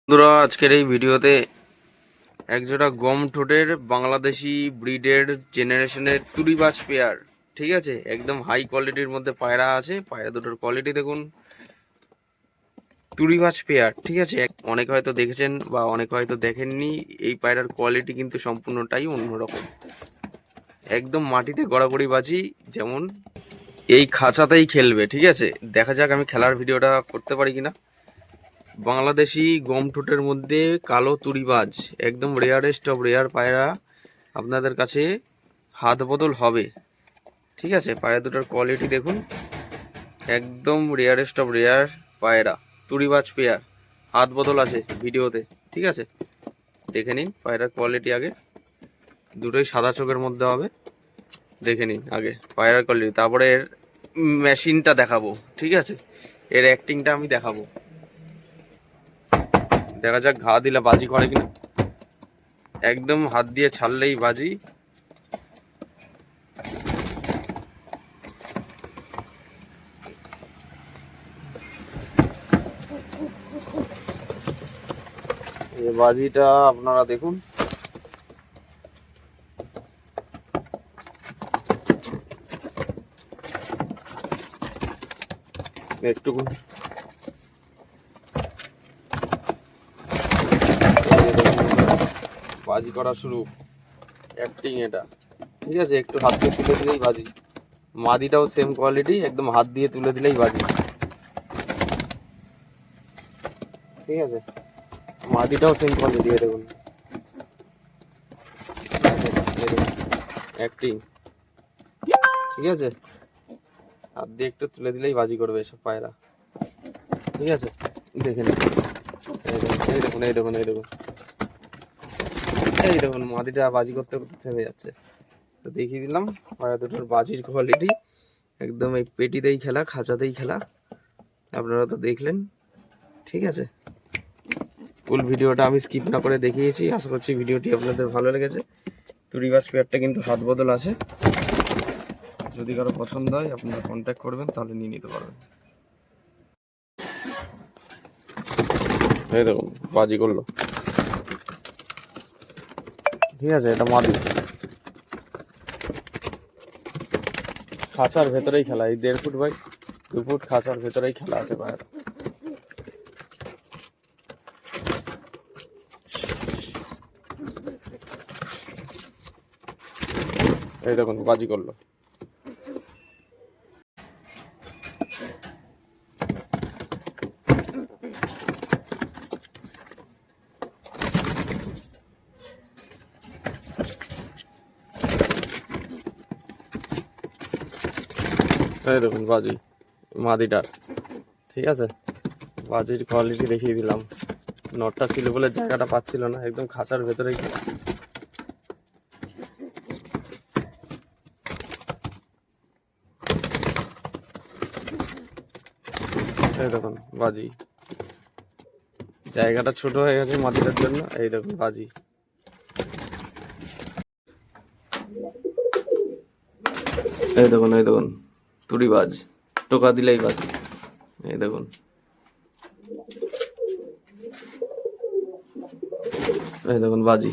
বন্ধুরা, আজকের এই ভিডিওতে একজোড়া গম ঠোঁটের বাংলাদেশি ব্রিডের জেনারেশনের তুড়িবাজ পেয়ার, ঠিক আছে, একদম হাই কোয়ালিটির মধ্যে পায়রা আছে। পায়রা দুটোর কোয়ালিটি দেখুন, তুড়িবাজ পেয়ার, ঠিক আছে। অনেক হয়তো দেখেছেন বা অনেক হয়তো দেখেননি। এই পায়রার কোয়ালিটি কিন্তু সম্পূর্ণটাই অন্যরকম, একদম মাটিতে গড়াগড়ি বাজি, যেমন এই খাঁচাতেই খেলবে, ঠিক আছে। দেখা যাক আমি খেলার ভিডিওটা করতে পারি কিনা। বাংলাদেশি গম ঠোঁটের মধ্যে কালো তুড়িবাজ, একদম রেয়ারেস্ট অফ রেয়ার পায়রা আপনাদের কাছে হাত বদল হবে, ঠিক আছে। পায়রা দুটোর কোয়ালিটি দেখুন, একদম রেয়ারেস্ট অফ রেয়ার পায়রা, তুড়িবাজ পেয়ার, হাত বদল আছে ভিডিওতে, ঠিক আছে। দেখে নিন পায়রার কোয়ালিটি আগে, দুটোই সাদা চোখের মধ্যে হবে। দেখে নিন আগে পায়রার কোয়ালিটি, তারপরে এর মেশিনটা দেখাবো, ঠিক আছে। এর অ্যাক্টিংটা আমি দেখাবো, দেখা যাক ঘা দিলে বাজি করে কিনা। একদম হাত দিয়ে ছাড়লেই বাজি। এই বাজিটা আপনারা দেখুন, একটু বাজি করা শুরু, অ্যাক্টিং এটা, ঠিক আছে। একটু হাত দিয়ে তুলে দিলেই বাজি। মাদিটাও সেম কোয়ালিটি, একদম হাত দিয়ে তুলে দিলেই বাজি, ঠিক আছে। মাদিটাও সেম কোয়ালিটি, দেখুন অ্যাক্টিং, ঠিক আছে। হাত দিয়ে একটু তুলে দিলেই বাজি করবে এসব পায়রা, ঠিক আছে। দেখে নিন, এই দেখুন এই দেখুন এই দেখুন এই দেখুন মাদিটা বাজি করতে করতে থেমে যাচ্ছে। তো দেখিয়ে দিলাম পায়রা দুটোর বাজির কোয়ালিটি, একদম এই পেটিতেই খেলা, খাঁচাতেই খেলা, আপনারা তো দেখলেন, ঠিক আছে। ফুল ভিডিওটা আমি স্কিপ না করে দেখিয়েছি, আশা করছি ভিডিওটি আপনাদের ভালো লেগেছে। তুড়িবাজ পেয়ারটা কিন্তু হাত বদল আছে, যদি কারো পছন্দ হয় আপনারা কন্ট্যাক্ট করবেন, তাহলে নিয়ে নিতে পারবেন। এই দেখুন বাজি করলো, ঠিক আছে। এটা মাদি, খাঁচার ভেতরেই খেলা, এই 1.5 ফুট বাই 2 ফুট খাঁচার ভেতরেই খেলা আছে পায়রা। এই দেখুন বাজি করলো, এই দেখুন বাজি মাদিটার, ঠিক আছে। বাজির কোয়ালিটি দেখিয়ে দিলাম। নটটা ছিল বলে জায়গাটা পাচ্ছিল না, একদম খাঁচার ভেতরেই খেলা। এই দেখুন বাজি, জায়গাটা ছোট হয়ে গেছে মাদিটার জন্য। এই দেখুন বাজি, এই দেখুন এই দেখুন তুড়িবাজ, টোকা দিলেই বাজি। এই দেখুন, এই দেখুন বাজি।